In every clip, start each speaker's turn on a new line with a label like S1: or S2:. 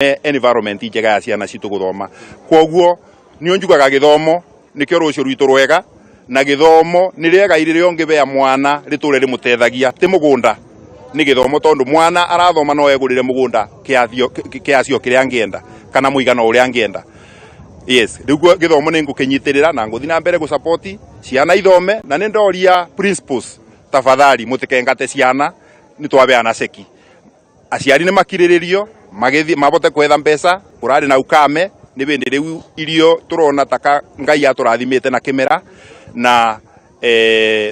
S1: environment njega ya ciana citu guthoma kwoguo ni onjugaga githomo nikyo rucio rwitu rwega na githomo ni riega irire ongibea mwana riture rimutethagia ti mugunda ni githomo tondu mwana arathoma no egurire mugunda kiacio kiria angienda kana muigana uria angienda. Yes, riu githomo ni ngukinyitirira na nguthi na mbere gu support ciana ithome na ni ndoria principles tafadhali mutikengate ciana ni twabeana ceki aciari ni makiriririo magithi mabote kwetha mbeca urari na ukame ni bindi riu irio turona taka ngai aturathimite na kimera na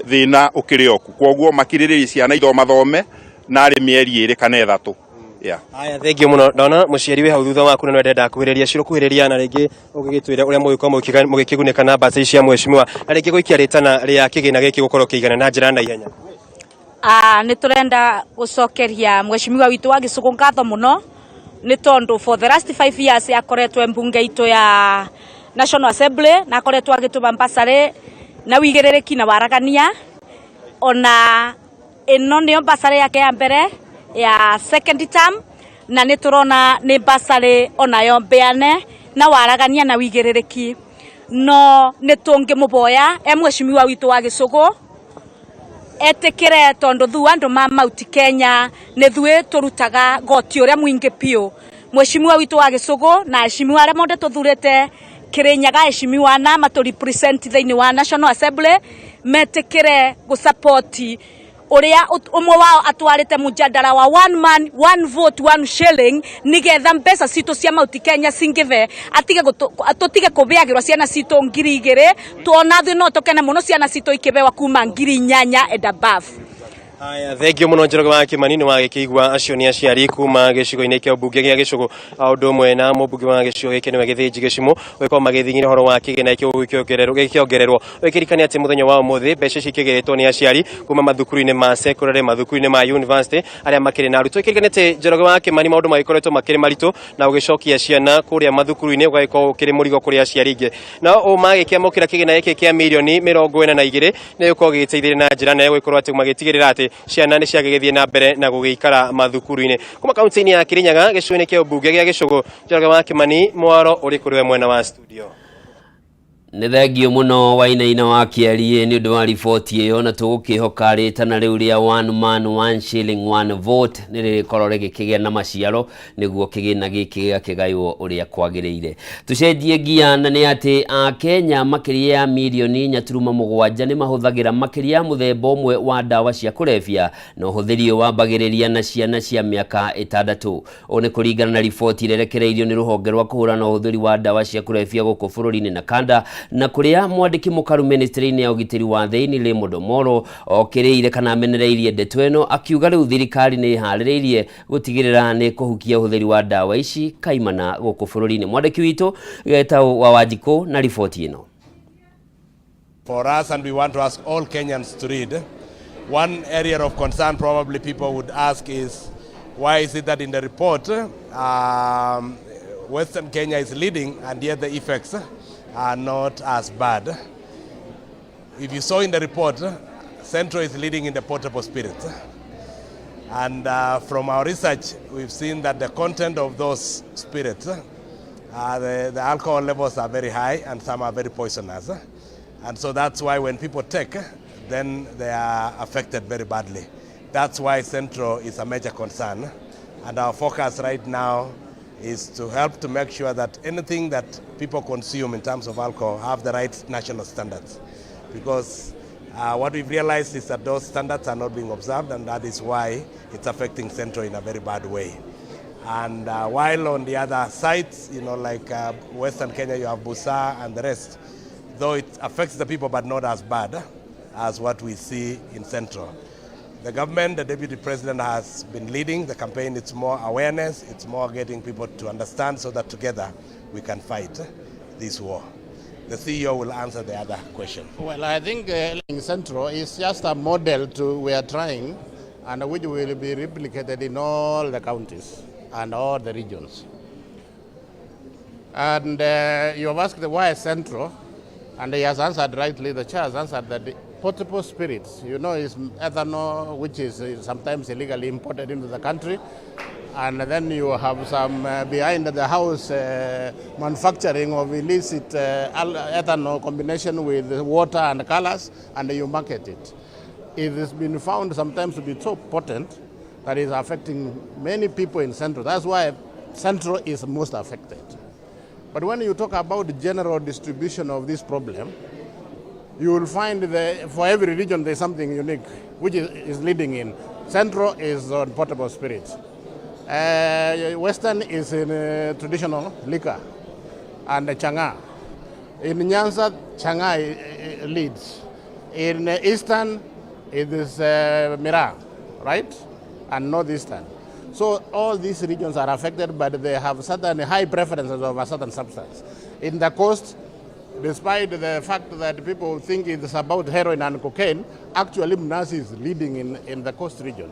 S1: thina ukirioku kwoguo makiririria ciana ithoma thome na ari mieri iri kana ithatu.
S2: Aya thengio muno ndona muciari we hau thutha waku no ndenda kuhiriria ciro kuhiriria na ringi ugigitwira uria mugikuguneka na mbaca cia mweshimiwa na ringi guikia ritana ria kigina giki gukorwo kiigana na njira na ihenya.
S3: Ni turenda gucokeria mweshimiwa witu wa Gĩcũgũ ngatho muno ni tondu for the last 5 years akoretwe mbunge itu ya National Assembly na akoretwe agituba mbasare na wigererekĩ na waragania ona ino nio mbasare yake ya mbere ya second term na ni turona ni mbasare ona yo mbeane na waragania na wigererekĩ no ni tungimuboya mweshimiwa witu wa Gĩcũgũ etekere tondu thu andu ma Mount Kenya ne thuwe turutaga goti uria mwingi pio mweshimiwa witu wa Gĩcũgũ na heshimiwa aria monde tuthurete Kirinyaga heshimiwa na matu represent thiini wa National Assembly metekere gu support uria umwe wao atwarite mujadala wa one man one vote one shilling nigetha mbeca citu cia Mount Kenya singive atige kubeagirwa ciana citu 2,000 tuona thu no tokene muno ciana citu ikibewa kuma 8,000 and above.
S2: Aya thengio muno Njoroge wa Kimani ni wagikigwa acio ni aciari kuma gicigo-ini kia mbunge gia Gĩcũgũ aundu mwe na mbunge wa gicigo giki ni Gĩthĩnji Gĩcimũ weko magithinyira horo wa kigina ikio gikiongererwo wikirikania ati muthenya wa umuthi mbeca cikigeretwo ni aciari kuma mathukuru-ini ma secondary mathukuru-ini ma university aria makiri na arutwo ikirikania ati Njoroge wa Kimani maundu magikoretwo makiri maritu na ugicokia ciana kuria mathukuru-ini ugagiko kiri murigo kuria aciari ingi na o magikia mokira kigina giki kia milioni 42 ni uko giteithirie na njira na gukorwo ati magitigirira ati ciana ni ciagegethie na mbere na gugikara mathukuru-ini kuma kaunti-ini ya Kirinyaga gicigo-ini kia mbunge gia Gĩcũgũ Njoroge wa Kimani mwaro uri kuriwe mwena wa studio.
S4: Nĩ thengio muno Wainaina wa Kiarie nĩ ũndũ wa riboti ĩyo na tũgũkĩhoka rĩtana rĩu rĩa one man one shilling one vote nĩ rĩrĩkorwo rĩgĩkĩgĩa na maciaro nĩguo kĩgĩna gĩkĩ gĩakĩgaywo ũrĩa kwagĩrĩire. Tũcenjie ngia na nĩ atĩ Akenya makĩria ya milioni 4.7 nĩ mahũthagĩra makĩria ya mũthemba ũmwe wa ndawa cia kũrebia na ũhũthĩri wambagĩrĩria na ciana cia mĩaka 6. Ũũ nĩ kũringana na riboti ĩrerekereirio nĩ rũhonge rwa kũhũrana na ũhũthĩri wa ndawa cia kũrebia gũkũ bũrũri-inĩ na kanda na kuria mwandiki mukaru ministry-ini ya ugitiri wa thiini Mohoro okiriire kana amenereirie ndeto eno akiuga riu thirikari ni haririirie gutigirira ni kuhukia uhuthiri wa dawa ici kaimana guku bururi-ini. Mwandiki witu Gitau wa Wanjiku na ripoti ino.
S5: For us, and we want to ask all Kenyans to read, one area of concern probably people would ask is why is it that in the report Western Kenya is leading and yet the effects are not as bad. If you saw in the report, Central is leading in the potable spirits. And from our research, we've seen that the content of those spirits, the alcohol levels are very high and some are very poisonous. And so that's why when people take, then they are affected very badly. That's why Central is a major concern. And our focus right now is to help to make sure that anything that people consume in terms of alcohol have the right national standards. Because what we've realized is that those standards are not being observed, and that is why it's affecting Central in a very bad way. And while on the other sides, you know, like Western Kenya, you have Busa and the rest, though it affects the people but not as bad as what we see in Central. The government, the Deputy President has been leading the campaign. It's more awareness, it's more getting people to understand so that together we can fight this war. The CEO will answer the other question.
S6: Well, I think Central is just a model we are trying and which will be replicated in all the counties and all the regions. And you have asked why Central, and he has answered rightly, the chair has answered that potable spirits. You know, it's ethanol, which is sometimes illegally imported into the country. And then you have some behind the house manufacturing of illicit ethanol combination with water and colors, and you market it. It has been found sometimes to be so potent that is affecting many people in Central. That's why Central is most affected. But when you talk about the general distribution of this problem, you will find that for every region there's something unique, which is leading in. Central is on potable spirits. Western is in traditional liquor and changa. In Nyanza, changa leads. In Eastern, it is Mira, right? And Northeastern. So all these regions are affected, but they have certain high preferences of a certain substance. In the coast, despite the fact that people think it's about heroin and cocaine, actually Mnazi is leading in the coast region.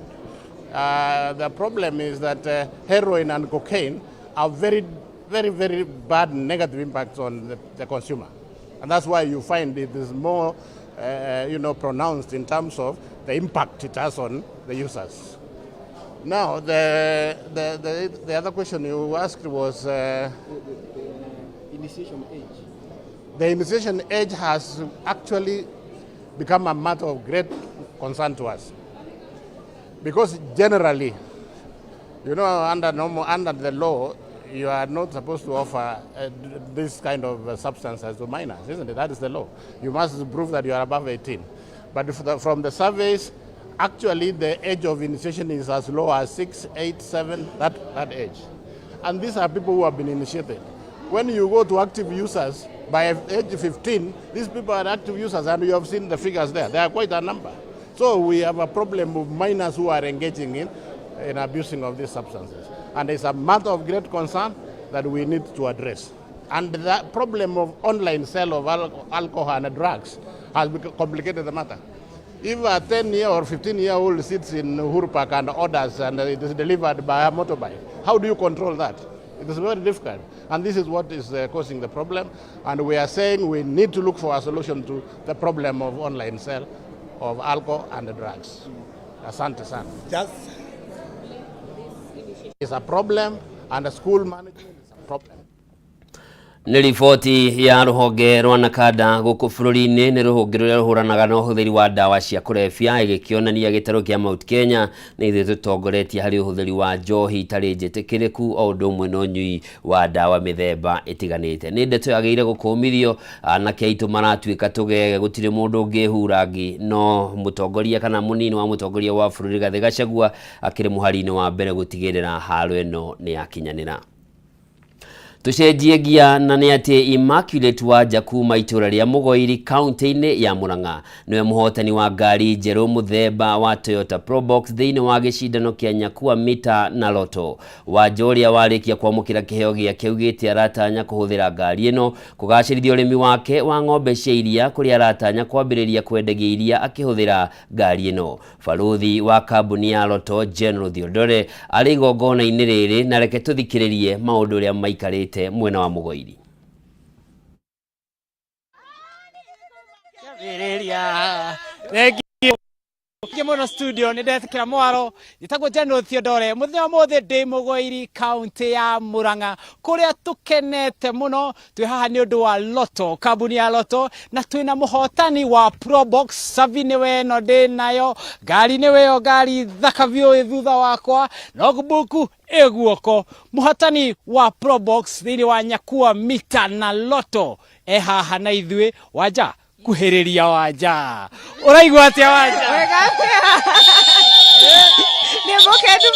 S6: The problem is that heroin and cocaine are very, very, very bad negative impacts on the consumer. And that's why you find it is more pronounced in terms of the impact it has on the users. Now, the other question you asked was the initiation age. The initiation age has actually become a matter of great concern to us. Because generally, under the law, you are not supposed to offer this kind of substances to minors, isn't it? That is the law. You must prove that you are above 18. But from the surveys, actually the age of initiation is as low as 6, 8, 7, that age. And these are people who have been initiated. When you go to active users, by age 15, these people are active users, and you have seen the figures there. They are quite a number. So we have a problem of minors who are engaging in abusing of these substances. And it's a matter of great concern that we need to address. And the problem of online sale of alcohol and drugs has complicated the matter. If a 10-year or 15-year-old sits in Uhuru Park and orders and it is delivered by a motorbike, how do you control that? It is very difficult. And this is what is causing the problem. And we are saying we need to look for a solution to the problem of online sale of alcohol and drugs. Asante sana. It's a problem, and the school management is a problem.
S4: Nĩ riboti ya rũhonge rwa Nakada gũkũ bũrũri-inĩ nĩ rũhonge rũrĩa rũhũranaga na ũhũthĩri wa ndawa cia kũrebia ĩgĩkĩonania gĩtarũ kĩa Mount Kenya nĩ ithuĩ tũtongoretie harĩ ũhũthĩri wa njohi itarĩ njĩtĩkĩrĩku o ũndũ ũmwe na ũnyui wa ndawa mĩthemba ĩtiganĩte. Nĩ ndeto yagĩrĩire gũkũmithio anake aitũ maratuĩka tũgege gũtirĩ mũndũ ũngĩhura angĩ no mũtongoria kana mũnini wa mũtongoria wa bũrũri Rigathĩ Gachagua akĩrĩ mũhari-inĩ wa mbere gũtigĩrĩra haro ĩno nĩ yakinyanĩra. Tucenjie gia na nĩ atĩ Immaculate Wanja kuma itũra rĩa Mũgoiri kaunti-inĩ ya Murang'a nĩwe mũhotani wa ngari njerũ mũthemba wa Toyota Probox thĩinĩ wa gĩcindano kĩa nyakua mita na loto. Wanja ũrĩa warĩkia kwamũkĩra kĩheo gĩake augĩte aratanya kũhũthĩra ngari ĩno kũgacĩrithia ũrĩmi wake wa ng'ombe cia iria kũrĩa aratanya kwambĩrĩria kwendagia iria akĩhũthĩra ngari ĩno. Baruthi wa kambuni ya Loto General Theodore arĩ igongona-inĩ rĩrĩ na reke tũthikĩrĩrie maũndũ ũrĩa maikarĩte mwena wa Mũgoiri.
S7: Muno studio ni ndethikira mwaro itagwo General Theodore muthenya mothe ndi Mũgoiri county ya Murang'a kuria tukenete muno twi haha ni undu wa Loto kambuni ya Loto na twina muhotani wa Probox savi ni weno ndi nayo ngari ni weyo ngari thaka biu thutha wakwa notebook eguoko muhotani wa Probox thiri wa nyakua mita na Loto haha na ithuĩ Wanja kuheriria Wanja uraigua atia Wanja Nĩmũkenu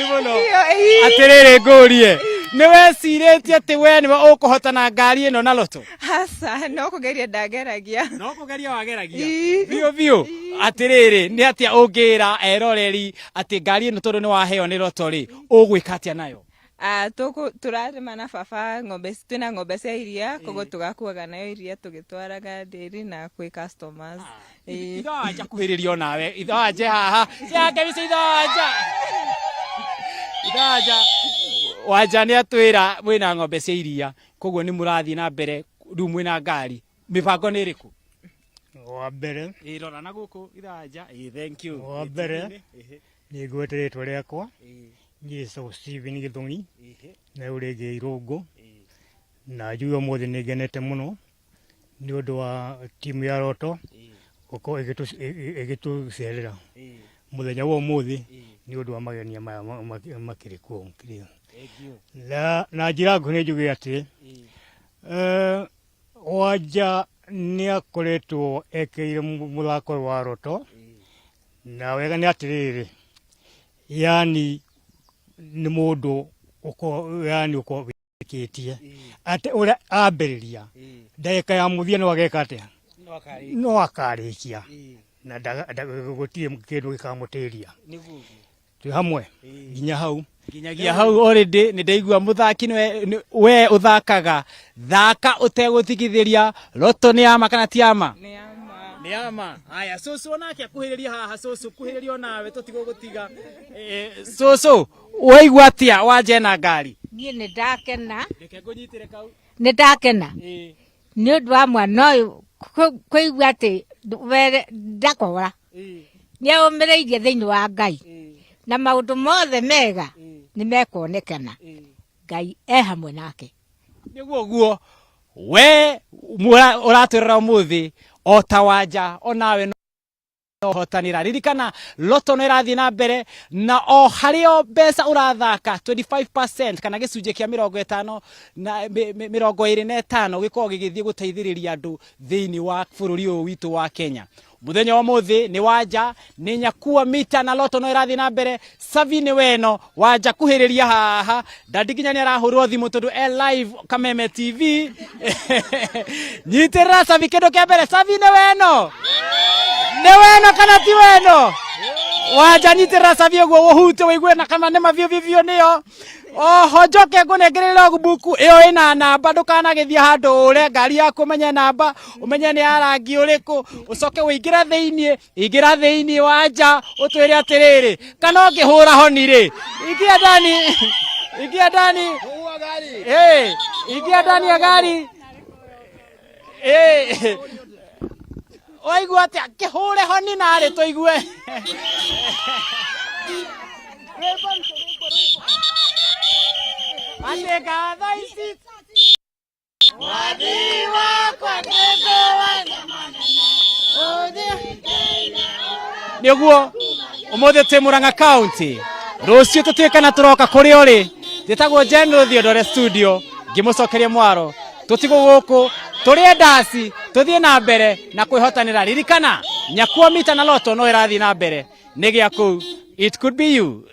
S7: mũno atĩrĩrĩ ngũrie nĩ wecirĩtie atĩ we nĩwe ũkũhotana ngari ĩno na Loto?
S8: Hasa no kũgeria ndageragia.
S7: No kũgeria wageragia biũ atĩrĩrĩ nĩ atia ũngĩra eroreri atĩ ngari ĩno tondũ nĩ waheo nĩ Loto rĩ ũgwĩka atia nayo?
S8: Turarĩma na baba ng'ombe twĩna ng'ombe cia iria koguo tugakuaga nayo iria tũgĩtwaraga ndĩri na kwĩ customers.
S7: Wanja kuhĩrĩria nawe Wanja haha ciake bici Wanja Wanja nĩ atwĩra mwĩna ng'ombe cia iria koguo nĩ mũrathiĩ na mbere rĩu mwĩna ngari mĩbango nĩ ĩrĩkũ?
S9: wa mbere
S7: irora na guku iranja thank you
S9: wa mbere ni gweteretwo riakwa Yesu Steven Githungi na urege irungu na juyo mothe ni genete muno ni undu wa timu ya Roto uko igitucerera muthenya wa umuthi ni undu wa magenia maya makiri kuo na njira nguhĩ njuge ati Wanja ni akoretwo ekeire muthako wa Roto na wega ni atiriri yani ni mundu uko wikitie ate ura ambiriria ndagika ya muthia no ageka atia no akarikia na gutie kindu gikamutiria twi hamwe nginya hau
S7: nginyagia hau already ni ndaigua muthaki we uthakaga thaka uteguthikithiria Roto ni ama kana ti ama ni ama haya soso onake akuhiriria haha soso kuhiririo nawe tutigugutiga soso waigua atia wanje na ngari
S10: nie ni ndakena
S7: reke ngunyitire kau
S10: ni ndakena ni undu wa mwana uyu kuigua ati we ndakora ni aumireirie thiini wa Ngai na maundu mothe mega ni mekonekana Ngai hamwe nake
S7: niguo guo we uratwirira umuthi o ta wanja onawe no hotanira ririkana Roto no irathii na mbere na o hario mbeca urathaka 25% kana gicunje kia 50 na 25 gikorwo gigithii guteithiriria andu thiini wa bururi uyu witu wa Kenya. Muthenya wa muthi ni wanja ni nyakua mita na Roto no irathii na mbere Savini weno wanja kuhiriria haha ndandiginya ni arahurwo thimu tondu live Kameme TV nyitira Savi kindu kia mbere Savini weno ni weno kana ti weno wanja nyitira Savi guo wohute wigue na kana ni mavio vivio niyo hojoke ngunengerera buku iyo ina namba ndukanagithia handu ure ngari ya kumenya namba umenye ni arangi uriku ucoke uingira thiini wanja utwire atiriri kana ngihura honi ri ingia ndani ingia ndani ya gari oigua atia kihure honi nari tuigue Andega thaisi wadiwa kwa tego niguo umuthi ti Murang'a County rucio tutwikana turoka kuri uri titagwo General Theodore studio ngimucokeria mwaro tutigo guku turi ndasi tuthie na mbere na kwihotanira ririkana nyakua mita na Roto no irathii na mbere ni gia ku it could be you.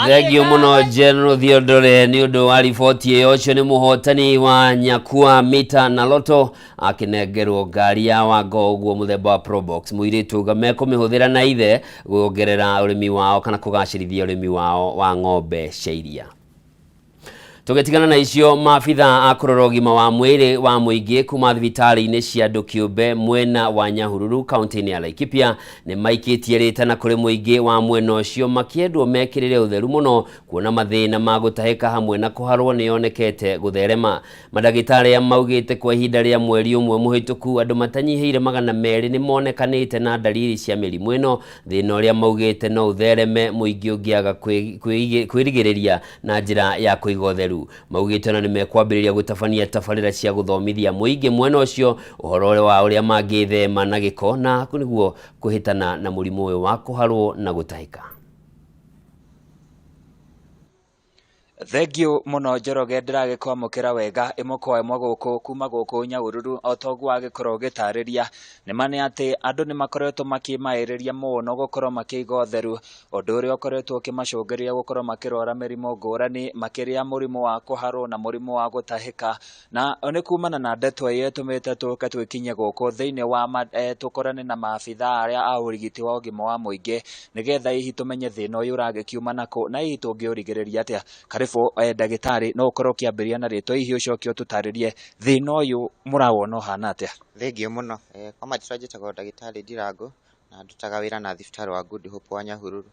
S4: Thegio muno General Theodore ni undu wa riboti iyo ucio ni muhotani wa nyakua mita na Roto akinengerwo ngari ya wango uguo muthemba wa Probox muiritu gameko mihuthira na ithe guongerera urimi wao kana kugacirithia urimi wao wa ng'ombe cia iria. Tugetigana na icio maabitha a kurora ũgima wa mwĩrĩ wa mũingĩ kuma thibitarĩ-inĩ cia andũ kĩũmbe mwena wa Nyahururu kaunti-inĩ ya Laikipia nĩ maikĩtie rĩtana kũrĩ mũingĩ wa mwena ũcio makĩendwo mekĩrĩre ũtheru mũno kuona mathĩna ma gũtahĩka hamwe na kũharwo nĩyonekete gũtherema. Mandagĩtarĩ maugĩte kwa ihinda rĩa mweri ũmwe mũhĩtũku andũ matanyihĩire 200 nĩ monekanĩte na dalili cia mĩrimũ ĩno, thĩna ũrĩa maugĩte no ũthereme mũingĩ ũngĩaga kwĩrigĩrĩria na njĩra ya kũiga ũtheru. Maugĩte na nĩmekwambĩrĩria gũtabania tabarĩra cia gũthomithia mũingĩ mwena ũcio ũhoro wa ũrĩa mangĩthema na gĩko na nĩguo kũhĩtana na mũrimũ ũyũ wa kũharwo na gũtahĩka.
S11: Thengio muno Njoroge ndĩragĩkwamũkĩra wega ĩmwe kwa ĩmwe gũkũ kuma gũkũ Nyahururu o toguo agĩkorwo gĩtarĩria nĩma nĩ atĩ andũ nĩ makoretwo makĩmaĩrĩria mũno gũkorwo makĩiga ũtheru, ũndũ ũrĩa ũkoretwo ũkĩmacũngĩrĩria gũkorwo makĩrwara mĩrimũ ngũrani makĩria mũrimũ wa kũharwo na mũrimũ wa gũtahĩka, na nĩ kumana na ndeto ĩyo ĩtũmĩte tũke twĩkinye gũkũ thĩinĩ wa tũkorane na maabitha arĩa a ũrigiti wa ũgima wa mũingĩ nĩgetha hihi tũmenye thĩna ũyũ ũragĩkiuma nakũ na hihi tũngĩũrigĩrĩria atĩa. Karibu ndagĩtarĩ no ũkorwo ũkĩambĩrĩria na rĩtwa hihi ũcoke ũtũtarĩrie thĩna ũyũ mũrawona ũhana atĩa.
S12: Thengio mũno kwa majĩtwa njĩtagwo ndagĩtarĩ Ndirangũ na ndutaga wĩra na thibitarĩ wa Good Hope wa Nyahururu.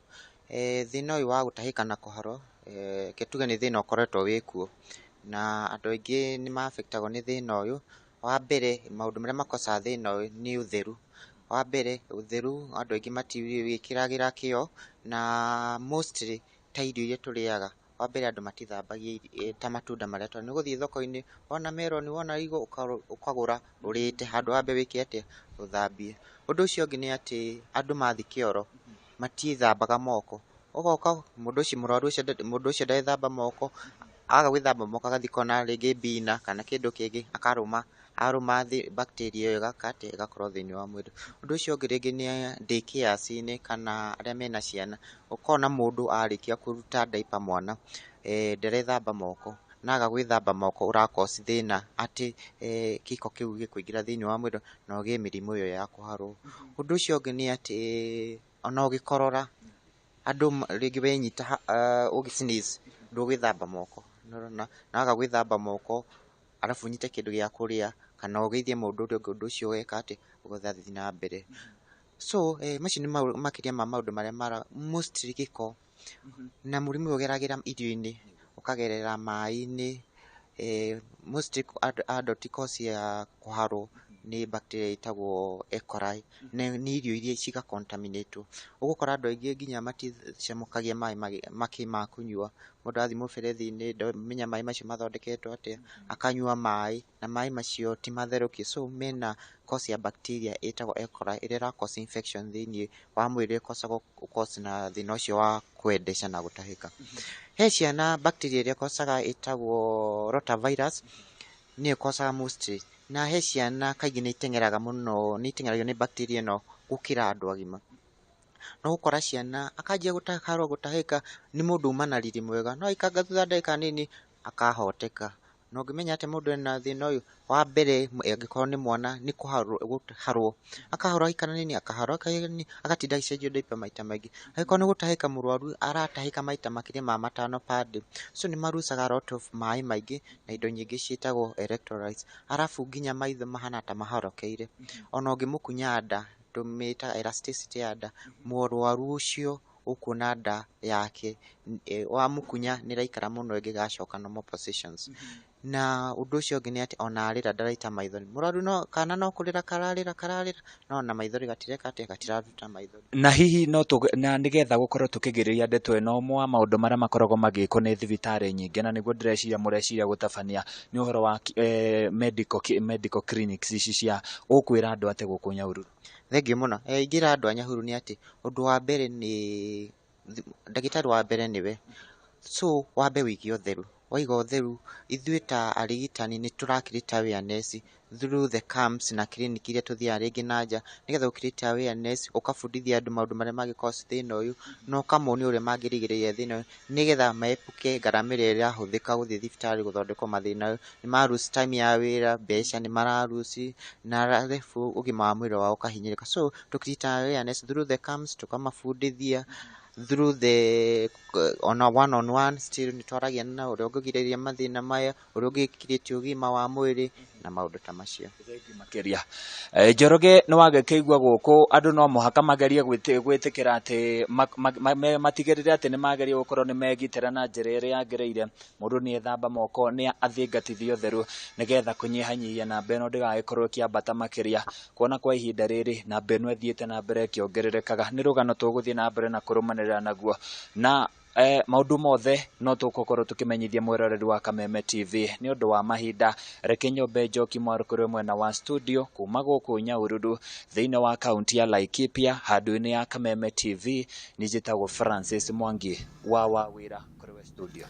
S12: Thĩna ũyũ wa gũtahĩka na kũharwo kĩtuge nĩ thĩna ũkoretwo wĩkuo na andũ aingĩ nĩ ma affectagwo nĩ thĩna ũyũ wa mbere maundu maria makosa thina uyu ni utheru. Wa mbere utheru andu aingi matiwikiragira kio na mostly ta irio iria turiaga. Wa mbere andu matithambagia ta matunda maria twa ni guthii thoko-ini wona melon wona igo ukagura urite handu wambe wike atia uthambie. Undu ucio ungi ni ati andu mathi kioro matithambaga moko. Ugoka mundu ucio murwaru ucio ndethamba moko aga gwithamba moko agathi kona ringi bina kana kindu kingi aruma bacteria iyo igakorwo thiini wa mwiri. Undu ucio ungi ringi ni daycares-ini kana aria mena ciana ukona mundu arikia kuruta diaper mwana nderethamba moko na aga gwithamba moko urakosi thina ati kiko kiu gikuingira thiini wa mwiri na ugie mirimu iyo ya kuharwo. Undu ucio ungi ni ati ona ugikorora andu ringi wenyita ugisneeze ndugithamba moko na aga gwithamba moko arafu nyite kindu gia kuria kana ugeithie mundu undu ucio weka ati ugathiĩ na mbere. So macio ni makiria ma maundu maria mara mostly giko na murimu ugeragira irio-ini ukagerera mai-ini mostly adult cause ya kuharwo ni bacteria itagwo E. coli ni irio iria ciga contaminate. Ugukora andu aingi nginya maticemukagia mai ma kunyua. Mundu athi muberethi-ini menya mai macio mathondeketwo atia akanyua mai na mai macio ti matherukie. So mena cause ya bacteria itagwo E. coli iria ira cause infection thiini wa mwiri cause na thina ucio wa kwendeca na gutahika. He ciana bacteria iria causaga itagwo rotavirus ni causaga mostly na he ciana kaingi ni itengeraga muno ni itengeragio ni bacteria no gukira andu agima. No gukora ciana akanjia gutahika ni mundu uma na riri mwega no ikanga thutha ndagika nini akahoteka. No ngimenya ati mundu ena thina uyu wa mbere angikorwo ni mwana ni kuharwo akaharwo ikana nini akaharwo agatinda gicenjio diaper maita maingi. Angĩkorwo ni gutahika murwaru aratahika maita makiria ma matano per day. So ni marucaga lot of mai maingi na indo nyingi ciitagwo electrolytes arafu nginya maitho mahana ta mahorokeire. Ona ungimukunya nda tumita elasticity ya nda murwaru ucio ukuona nda yake wa mukunya ni raikara muno ingigacoka normal positions. Na undu ucio ungi ni ati ona arira ndaraita maithori. Murwaru no kana no kurira kararira no na maithori gatireka ati gatiraruta maithori.
S11: Na hihi no na nigetha gukorwo tukigiriria ndeto ino mwa maundu maria makoragwo magiko ni thibitari nyingi na niguo ndireciria mureciria gutabania ni uhoro wa medical clinics ici cia ukwira andu ate guku Nyahururu.
S12: Thengiũ muno. Ingira andu a Nyahururu ni ati undu wa mbere ni ndagitari wa mbere niwe. So wambe wige utheru. Waiga utheru ithuĩ ta arigitani ni turakirita awareness through the camps na clinic iria tuthiaga ringi na nja nigetha ukirita awareness ukabundithia andu maundu maria magikosi thina uyu no ukamoni uria mangirigiriria thina uyu nigetha maepuke ngaramira iria irahuthika guthii thibitari guthondekwo mathina uyu. Ni marusi time ya wira mbeca ni mararusi na alafu ugima wa mwiri wao ukahinyirika. So tukirita awareness through the camps tukamabundithia through the on one still ni twaragia na uria ungigiriria mathina maya uria ungikiritie ugima wa mwiri na maundu ta macio
S11: makiria. Njoroge ni wagikeigua guku andu no muhaka magerie gwitikira ati matigirire ati ni magerie gukorwo ni megitira na njira iria yagereire. Mundu ni ethamba moko ni athingatithio theru nigetha kunyihanyihia namba ino ndigagikorwo kiambata makiria. Kuona kwa ihinda riri namba ino ethiite na mbere kiongererekaga ni rugano tuguthie na mbere na kurumanira naguo na maundu mothe no tugukorwo tukimenyithia mwiroreri wa Kameme TV ni undu wa mahinda. Reke nyombe njoki mwarukuru mwena wa studio kuma guku Nyahururu thiini wa kaunti ya Laikipia handu-ini ya Kameme TV nijitagwo Francis Mwangi wa wawira kuriwe studio.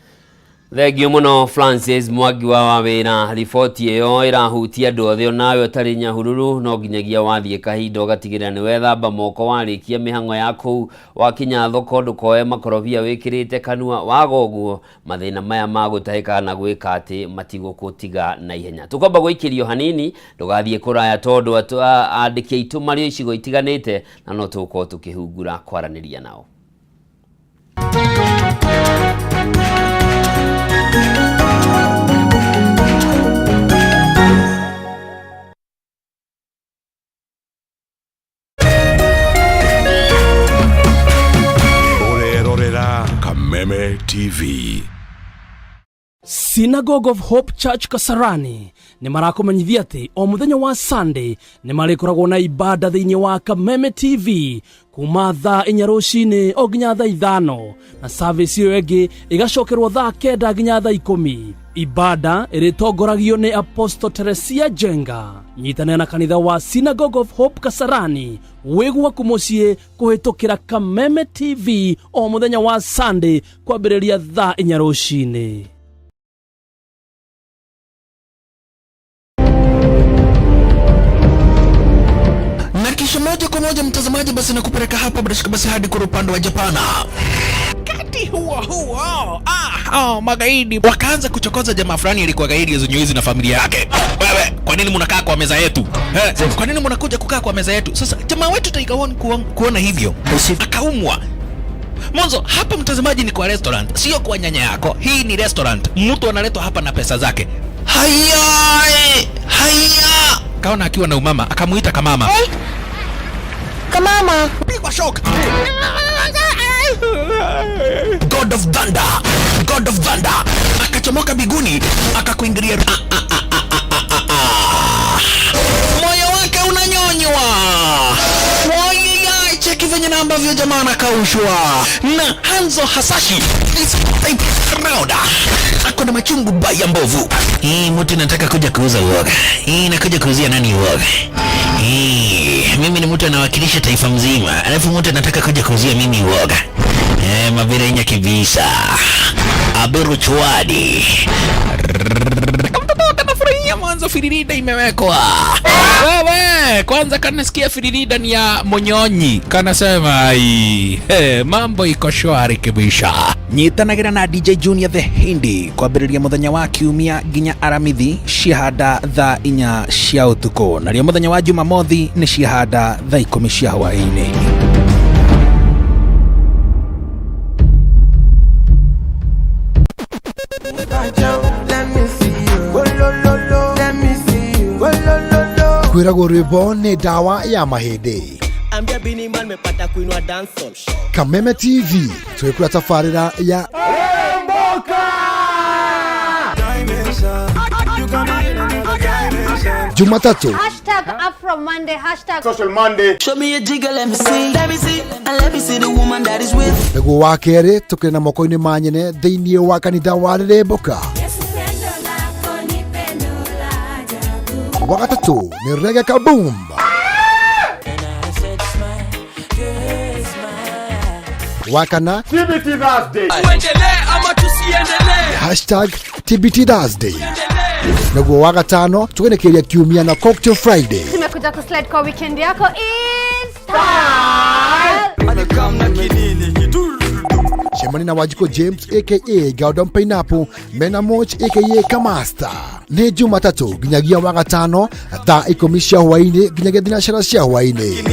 S4: Thengiũ muno Francis Mwangi wa wawira. Riboti iyo irahutia andu othe onawe utari Nyahururu no nginyagia wathie kahinda ugatigirira ni wethamba moko warikia mihango yaku wakinya thoko ndukoe makorobia wikirite kanua wagoguo mathina maya magutahika na gwika ati matigukutiga na ihenya. Tukomba guikirio hanini ndugathie kuraya tondu andiki aitu mari icigo itiganite na no tuko tukihungura kwaraniria nao.
S13: Kameme TV. Synagogue of Hope Church Kasarani ni marakomenyithia ati o muthenya wa Sunday ni marikoragwo na ibada thiini wa Kameme TV kuma thaa 4 rucini o nginya thaa 5 na service iyo ĩngĩ igacokerwo thaa 9 nginya thaa 10. Ibada iritongoragio ni Apostle Teresia Jenga. Nyitanĩra na kanitha wa Synagogue of Hope Kasarani wigwa kumucie kuhitukira Kameme TV o muthenya wa Sunday kwambĩrĩria thaa 4 rucini.
S14: Na kisha moja kwa moja mtazamaji, basi nakupeleka hapa basi hadi kwa upande wa Japana. Kati huo magaidi wakaanza kuchokoza jamaa fulani alikuwa gaidi Zunyuizi na familia yake. Wewe, kwa nini mnakaa kwa meza yetu? Kwa nini mnakuja kukaa kwa meza yetu? Sasa jamaa wetu taikaoni kuona hivyo akaumwa. Mwanzo hapa mtazamaji ni kwa restaurant, sio kwa nyanya yako. Hii ni restaurant. Mtu analetwa hapa na pesa zake. Haya! Kaona akiwa na umama, akamuita kamama. Kamama, pigwa shock. God of Thunder. Akachomoka biguni, akakuingilia. Moyo wake unanyonywa. Cheki venye na ambavyo jamaa anakaushwa. Na Hanzo Hasashi ako na machungu baya mbovu. Mtu nataka kuja kuuza uoga. Nakuja kuuzia nani uoga? Mimi ni mtu anawakilisha taifa mzima, alafu mtu anataka kuja kuuzia mimi uoga. Mabirenya kibisa. Abiru chwadi. Mwanzo firirida imewekwa. Wewe, kwanza kanasikia firirida ni ya Monyonyi. Kanasema mambo iko shwari kibisha. Nyitanagira na DJ Junior the Hindi kwambĩrĩria muthenya wa kiumia nginya aramithi ciahanda thaa 4 cia utuko. Na rio muthenya wa Jumamothi ni ciahanda thaa 10 cia hwaĩ-inĩ.
S15: Kwĩragwo rwĩmbo nĩ ndawa ya mahĩndĩ. Kameme TV twĩkũra tabarĩra ya Jumatatu
S16: #AfroMonday
S15: #SocialMonday.
S16: Show me a jigger, let me see and let me see the woman that is with.
S15: Nĩguo wa kerĩ tũkĩrĩ na moko-inĩ ma nyene thĩinĩ wa kanitha wa Rĩrĩmbũka. Wa gatatũ nĩ Reggae Kaboom. Wakana
S1: TBT Thursday.
S15: #TBT Thursday. Naguo wa gatano tugenekeria kiumia na Cocktail Friday.
S16: Tumekuja kuslide kwa weekend yako in style.
S15: Shemani na Wajiko James aka Gordon Pineapple, Mena Moch aka Kamasta. Ni Jumatatu ginyagia wa gatano thaa 10 cia hwaĩ-inĩ ginyagia thinacara cia hwaĩ-inĩ.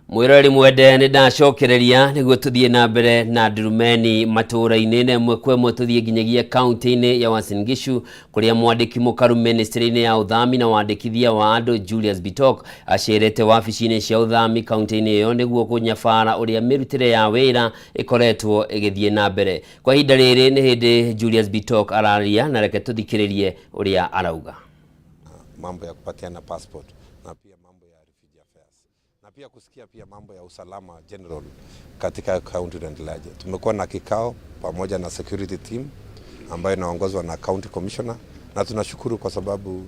S4: Mwirori mwende ni ndacokereria niguo tuthie na mbere na ndurumeni matura-ini nemwe kwemwe tuthie ginyagia county-ini ya Uasin Gishu kuria mwandiki mukaru ministry-ini ya uthami na wandikithia wa andu Julius Bitok acerete wabici-ini cia uthami county-ini iyo niguo kunyabara uria mirutire ya wira ikoretwo igithie na mbere. Kwa hinda riri ni hindi Julius Bitok araria na reke tuthikiririe uria arauga.
S17: Mambo ya kupatiana passport na pia mambo ya refugee affairs na pia kusikia pia mambo ya usalama general katika county tunaendeleaje. Tumekuwa na kikao pamoja na security team ambayo inaongozwa na county commissioner na tunashukuru kwa sababu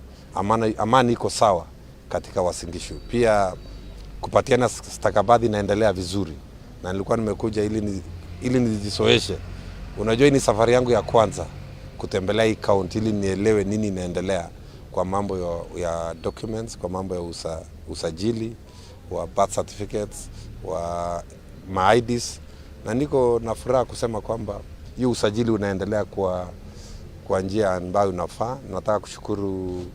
S17: amani iko sawa katika Uasin Gishu. Pia kupatiana stakabadhi inaendelea vizuri na nilikuwa nimekuja ili nijisoeshe. Unajua ni safari yangu ya kwanza kutembelea hii county ili nielewe nini inaendelea kwa mambo ya documents, kwa mambo ya usajili wa birth certificates, wa IDs, na niko na furaha kusema kwamba hii usajili unaendelea kwa njia ambayo unafaa. Nataka kushukuru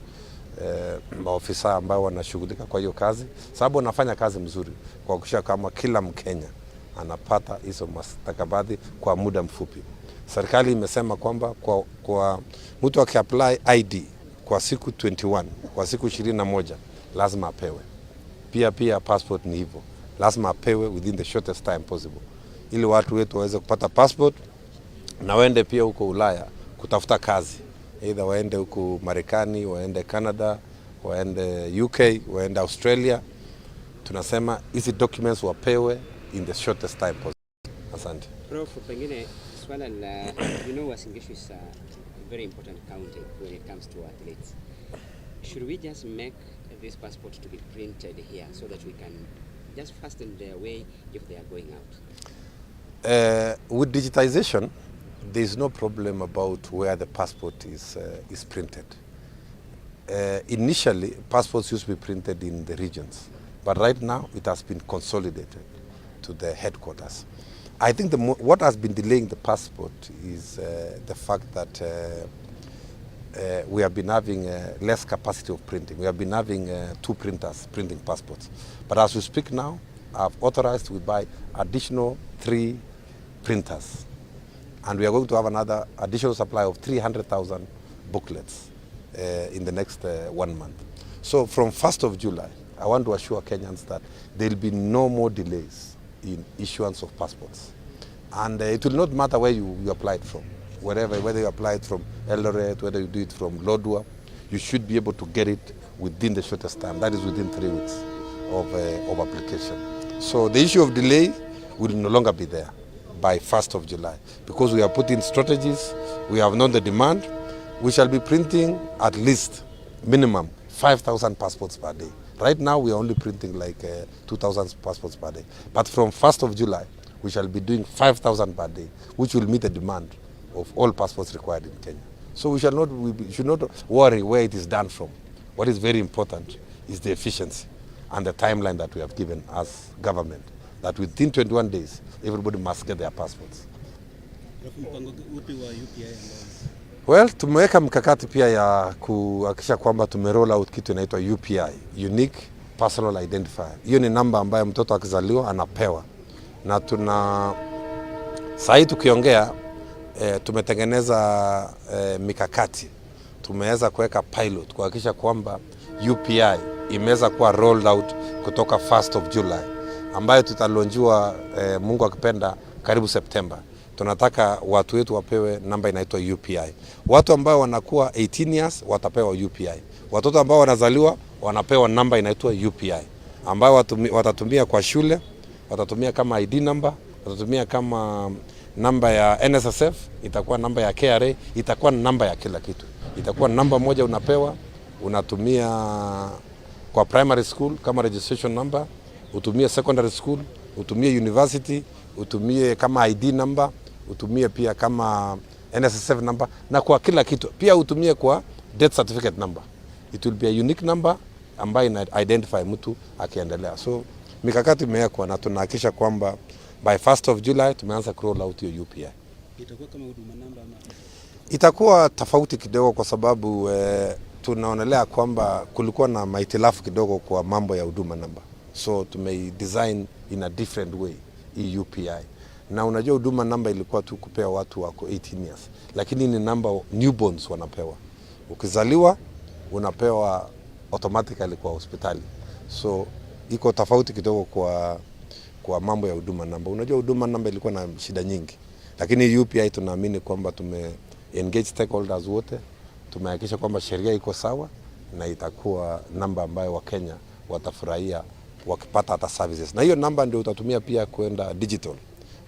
S17: maofisa ambao wanashughulika kwa hiyo kazi, sababu wanafanya kazi mzuri kwa kuhakikisha kama kila Mkenya anapata hizo mastakabadhi kwa muda mfupi. Serikali imesema kwamba kwa mtu akiapply ID kwa siku 21, kwa siku 21 lazima apewe. Pia passport ni hivyo. Lazima apewe within the shortest time possible. Ili watu wetu waweze kupata passport na waende pia huko Ulaya kutafuta kazi. Either waende huko Marekani, waende Canada, waende UK, waende Australia. Tunasema hizi documents wapewe in the shortest time possible. Asante.
S18: Prof, pengine swala la Uasin Gishu is a very important county when it comes to athletes. Should we just make this passport to be printed here so that we can just fasten their way if they are going out?
S17: With digitization, there is no problem about where the passport is printed. Initially, passports used to be printed in the regions, but right now it has been consolidated to the headquarters. I think what has been delaying the passport is the fact that we have been having less capacity of printing. We have been having 2 printers printing passports. But as we speak now, I've authorized we buy additional 3 printers. And we are going to have another additional supply of 300,000 booklets in the next 1 month. So from 1st of July, I want to assure Kenyans that there will be no more delays in issuance of passports. And it will not matter where you applied from. Whether you applied from Eldoret, whether you do it from Lodwar, you should be able to get it within the shortest time. That is within 3 weeks of application. So the issue of delay will no longer be there by 1st of July because we have put in strategies, we have known the demand. We shall be printing at least minimum 5,000 passports per day. Right now we are only printing like 2,000 passports per day. But from 1st of July, we shall be doing 5,000 per day, which will meet the demand of all passports required in Kenya. So we should not worry where it is done from. What is very important is the efficiency and the timeline that we have given as government, that within 21 days, everybody must get their passports. Well, tumeweka mkakati pia ya kuhakikisha kwamba tumeroll out kitu inaitwa UPI, Unique Personal Identifier. Hiyo ni namba ambayo mtoto akizaliwa anapewa. Na saa hii tukiongea tumetengeneza mikakati. Tumeweza kuweka pilot kuhakikisha kwamba UPI imeweza kuwa rolled out kutoka 1st of July ambayo tutalonjua Mungu akipenda karibu September. Tunataka watu wetu wapewe namba inaitwa UPI. Watu ambao wanakuwa 18 years watapewa UPI. Watoto ambao wanazaliwa wanapewa namba inaitwa UPI ambao watatumia kwa shule, watatumia kama ID number, watatumia kama namba ya NSSF, itakuwa namba ya KRA, itakuwa namba ya kila kitu. Itakuwa namba moja unatumia kwa primary school kama registration number, utumie secondary school, utumie university, utumie kama ID number, utumie pia kama NSSF number na kwa kila kitu. Pia utumie kwa death certificate number. It will be a unique number ambayo ina identify mtu akiendelea. So mikakati imewekwa na tunahakikisha kwamba by 1st of July tumeanza kuroll out hiyo UPI.
S18: Itakuwa kama huduma namba ama?
S17: Itakuwa tofauti kidogo kwa sababu tunaonelea kwamba kulikuwa na mahitilafu kidogo kwa mambo ya huduma namba. So tumedesign in a different way hii UPI. Na unajua huduma namba ilikuwa tu kupea watu wako 18 years. Lakini ni namba newborns wanapewa. Ukizaliwa unapewa automatically kwa hospitali. So iko tofauti kidogo kwa mambo ya huduma namba. Unajua huduma namba ilikuwa na shida nyingi. Lakini UPI tunaamini kwamba engage stakeholders wote. Tumehakikisha kwamba sheria iko sawa na itakuwa namba ambayo Wakenya watafurahia wakipata hata services. Na hiyo namba ndio utatumia pia kwenda digital.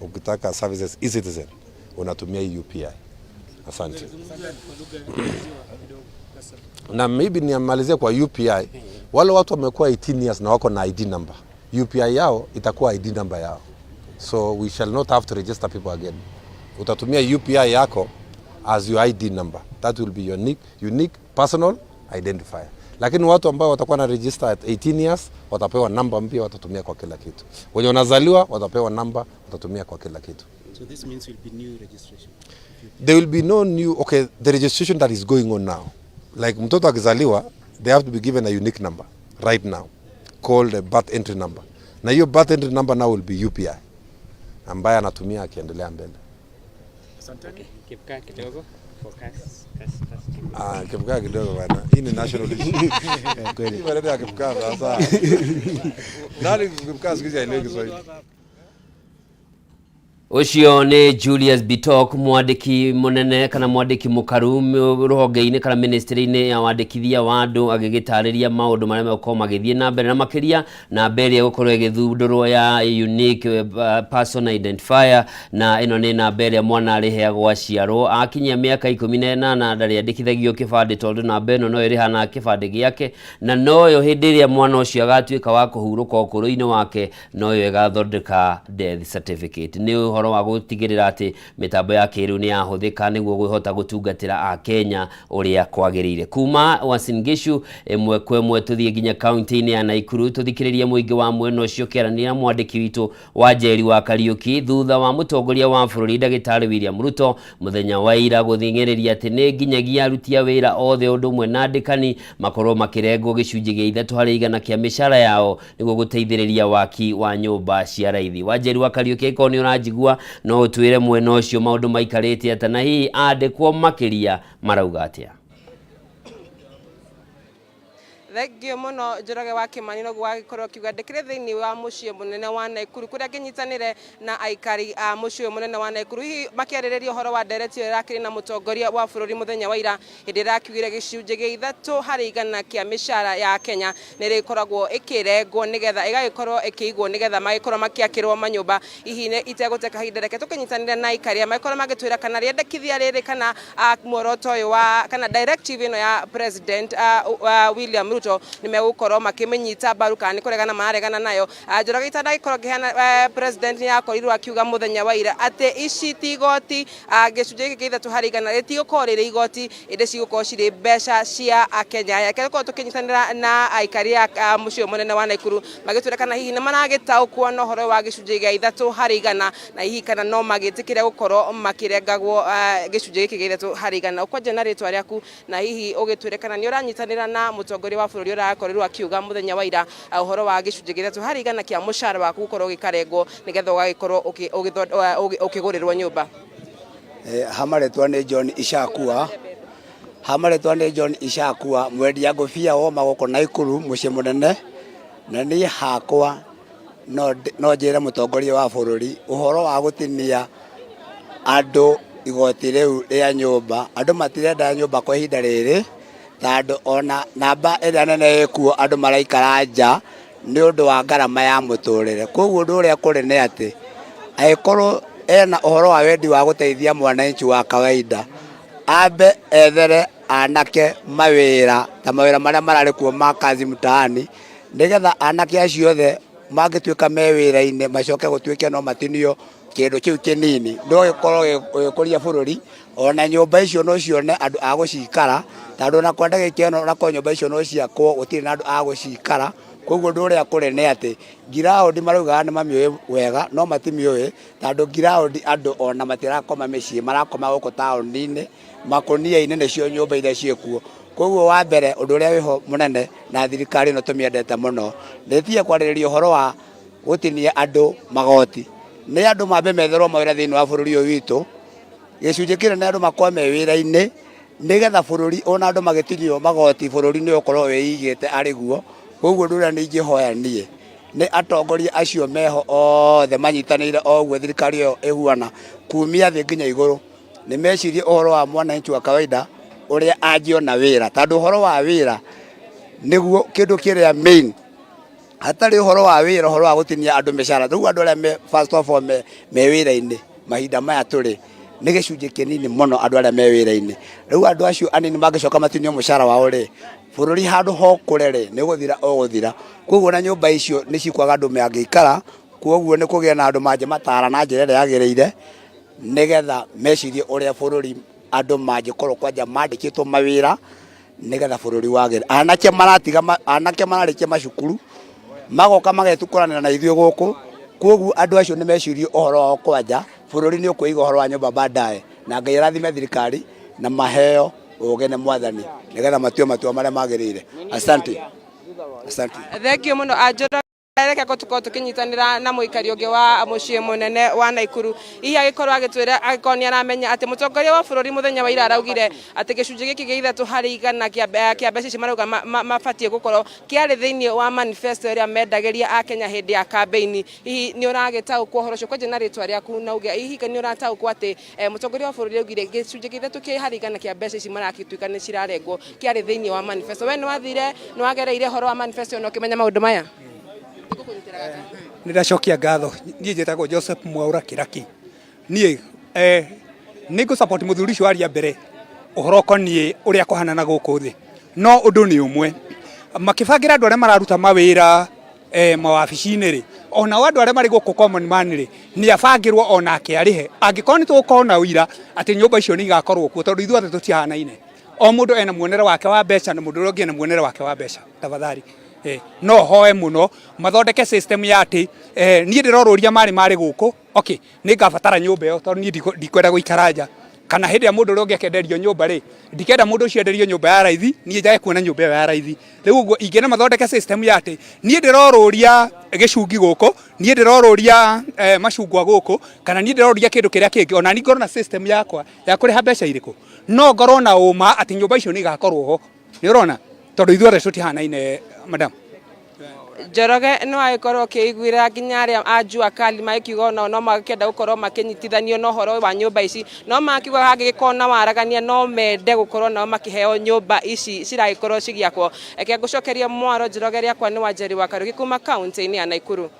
S17: Ukitaka services e-citizen unatumia hii UPI. Asante. Na maybe niamalizie kwa UPI. Wale watu wamekuwa 18 years na wako na ID number. UPI yao itakuwa ID number yao. So we shall not have to register people again. Utatumia UPI yako as your ID number. That will be your unique personal identifier. Lakini watu ambao watakuwa na register at 18 years watapewa namba mpya, watatumia kwa kila kitu. Wenye wanazaliwa watapewa namba, watatumia kwa kila kitu.
S18: So this means will be new registration.
S17: There will be no new, okay, the registration that is going on now. Like mtoto akizaliwa, they have to be given a unique number right now called a birth entry number. Na hiyo birth entry number now will be UPI. ambaye anatumia akiendelea mbele.
S18: Asante. Kipkaa kidogo.
S17: Kipkaa kidogo bwana. Hii ni national issue. Kweli. Wale ya kipkaa sasa. Nani kipkaa sikizi ile Kiswahili?
S4: Ucio ni Julius Bitok, mwandiki munene kana mwandiki mukaru ruhonge-ini kana ministry-ini ya wandikithia wa andu agigitariria maundu maria meko magithie na mbere na makiria na mbere gukorwo igithundurwo ya unique person identifier na ino ni na mbere mwana ariheagwo aciarwo akinyia miaka 18 ndari andikithagio kibande tondu na mbere no irihana kibande giake na noyo hindi iria mwana ucio agatuika wa kuhuruka ukuru-ini wake noyo igathondeka death certificate ni horo wa gutigirira ati mitambo ya kiru ni yahuthika niguo gwihota gutungatira a Kenya uria kwagirire kuma Uasin Gishu emwe kwemwe tuthie ginya county-ini ya Nakuru tuthikiririe muingi wa mwena ucio kiarania mwandiki witu wa Njeri wa Kariuki thutha wa mutongoria wa bururi Ndagitari William Ruto muthenya wa ira guthingiriria ati ni ginyagia aruti a wira othe undu mwe na ndikani makorwo makirengwo gicunji gia 3% kia mishara yao niguo guteithiriria waki wa nyumba cia raithi. Wa Njeri wa Kariuki ko ni urajigua no utwire mwena ucio maundu maikarite ata na hii andikwo makiria marauga atia.
S19: Thengio muno Njoroge wa Kimani no gwagikorwo kiuga ndikire thiini wa mucie munene wa Nakuru kuria kinyitanire na aikari a mucie munene wa Nakuru hi makiaririria horo wa ndereti irakiri na mutongoria wa bururi muthenya wa ira hindi irakiugire gicunji gia 3% kia mishara ya Kenya nirikoragwo ikirengwo nigetha igagikorwo ikiigwo nigetha magikorwo makiakirwo manyumba hihi ne iteguteka hinda reke tukinyitanire na aikari magikorwo magitwira kana riendekithia riri kana muoroto uyu wa kana directive ino ya president William Ruto nimegukorwo makimenyita mbaru kana nikuregana maregana nayo. Njoroge itanagikorwo ngihana president ya korirwo akiuga muthenya wa ira ati ici tigoti gicunji giki 3% ritigokorwo riri igoti inde cigukorwo ciri mbeca cia Kenya yake ko tukinyitanira na aikari a mucio munene wa Nakuru magitwira kana hihi ni maragitaukwo no horo wa gicunji gia 3% na hihi kana no magitikire gukorwo makirengagwo gicunji giki gia 3% ukwaje na ritwa riaku na hihi ugitwire kana ni uranyitanira na mutongoria wa bururi urakorirwo akiuga muthenya wa ira uhoro wa gicunji gia 3% kia mushara waku gukorwo gikarengwo nigetha ugagikorwo ukigurirwo nyumba.
S20: Hamaretwa ni John Ishakua mwendia ngobia wo magoko Nakuru mucie munene na ni hakwa no njire mutongoria wa bururi uhoro wa gutinia andu igoti riu ria nyumba andu matirenda nyumba kwa ihinda riri tando ona namba ĩrĩa nene ĩkuo andũ maraikara nja nĩ ũndũ wa ngarama ya mũtũrĩre. Koguo ũndũ ũrĩa kũrĩ nĩ atĩ agĩkorwo ena ũhoro wa wendi wa gũteithia mwananchi wa kawaida ambe ethere anake mawĩra ta mawĩra marĩa mararĩ kuo ma kazi mtaani nigetha anake acio othe mangĩtuĩka me wĩra-inĩ macoke gũtuĩke no matinio kĩndũ kĩu kĩnini no gĩkorwo gĩkũria bũrũri ona nyũmba icio no cione andũ a gũcikara tondũ na kwa ndagĩka ĩno na nyũmba icio no ciakwo gũtirĩ na andũ a gũcikara. Koguo ũndũ ũrĩa kũrĩ nĩ atĩ ground maraugaga nĩ mamĩũĩ wega no matimĩũĩ tondũ ground andũ ona matirakoma mĩciĩ marakoma gũkũ taũni-inĩ makũnia-inĩ nĩcio nyũmba iria ciĩkuo. Koguo wa mbere ũndũ ũrĩa wĩho mũnene na thirikari ĩno tũmĩendete mũno nĩtige kwarĩrĩria ũhoro wa gũtinia andũ magoti. Nĩ andũ mambe metherwo mawĩra thĩinĩ wa bũrũri ũyũ witũ gĩcunjĩ kĩnene andũ makorwo me wĩra-inĩ nigetha bũrũri ona andũ magĩtinio magoti bũrũri nĩ ũkorwo wĩigĩte arĩ guo. Koguo ũndũ ũrĩa nĩ ingĩhoya niĩ nĩ atongoria acio meho othe manyitanĩire o ũguo thirikari ĩyo ĩhuana kumia thĩ nginya igũrũ nĩ mecirie ũhoro wa mwananchi wa kawaida ũrĩa angĩona wĩra tondũ ũhoro wa wĩra nĩguo kĩndũ kĩrĩa main. Hatarĩ ũhoro wa wĩra ũhoro wa gũtinia andũ mĩcara rĩu andũ arĩa first of all me wĩra-inĩ mahinda maya tũrĩ nĩ gĩcunjĩ kĩnini mũno andũ arĩa me wĩra-inĩ. Rĩu andũ acio anini mangĩcoka matinio mũcara wao rĩ bũrũri handũ ho kũrere nĩ gũthira o gũthira. Koguo na nyũmba icio nĩ cikwaga andũ mangĩikara. Koguo nĩ kũgĩa na andũ mangĩmatara na njĩra ĩrĩa yagĩrĩire nigetha mecirie ũrĩa bũrũri andũ mangĩkorwo kwanja mandĩkĩtwo mawĩra nigetha bũrũri wagĩre. Anake mararĩkia macukuru magoka magetukũranĩra na ithuĩ gũkũ. Koguo andũ acio nĩ mecirie ũhoro wao kwanja bũrũri nĩ ũkũiga ũhoro wa nyũmba baadaye na Ngai arathime thirikari na maheo ũgĩ nĩ mwathani nigetha matue matua marĩa magĩrĩire. Asante.
S19: Thank you muno. Reke ko tuko tukinyitanira na muikari ungi wa mucii munene wa Naikuru ihi agikorwo agitwira agikonia aramenya ati mutongoria wa bururi muthenya wa ira araugire ati gicunji giki gia ithatu hari igana kia mbeca ici marauga mabatie gukorwo kiari thiini wa manifesto iria mendagiria a Kenya hindi ya campaign. Ihi ni uragitaukwo horo cio kwenje na ritwa riaku na uge ihi ni urataukwo ati mutongoria wa bururi augire gicunji gia ithatu kia hari igana kia mbeca ici marakituika ni cirarengwo kiari thiini wa manifesto. We ni wathire ni wagereire horo wa manifesto no kimenya maundu maya?
S21: Niracokia ngatho nie njitagwo Joseph Mwaura Kiraki nie nigo support muthuri cio aria mbere uhoro konie uria kuhana na guku thi no undu ni umwe makibangira andu aria mararuta mawira mawabici-ini ri ona andu aria mari guku common man ri ni abangirwo ona akiarihe angikoni tukona wira ati nyumba icio ni igakorwo kuo tondu ithuothe tutihanaine o mundu ena muonere wake wa mbeca na mundu ungi ena muonere wake wa mbeca tafadhali no hoe muno mathondeke system ya ati nie ndirororia mari guku okay ni ngabatara nyumba yo tondu nie ndikwenda guikara nja kana hindi ya mundu uri ungekenderio nyumba ri ndikenda mundu ucio enderio nyumba ya raithi nie njage kuona nyumba ya raithi riu uguo ingena mathondeke system ya ati nie ndirororia gicungi guku nie ndirororia macungwa guku kana nie ndirororia kindu kiria kingi ona ni ngorwo na system yakwa ya kuriha mbeca iriku no ngorwo na uma ati nyumba icio ni igakorwo ho ni urona tondu ithuothe tutihanaine madam.
S19: Njoroge no agikorwo kiiguira nginya aria ajua kali maikiuga no magikenda gukorwo makinyitithanio no horo wa nyumba ici no makiuga hangikona waragania no mende gukorwo no makiheo nyumba ici ciragikorwo cigiakwo. Eke ngucokeria mwaro Njoroge riakwa ni Wanjeri wa Karugi kuma kaunti-ini ya Naikuru.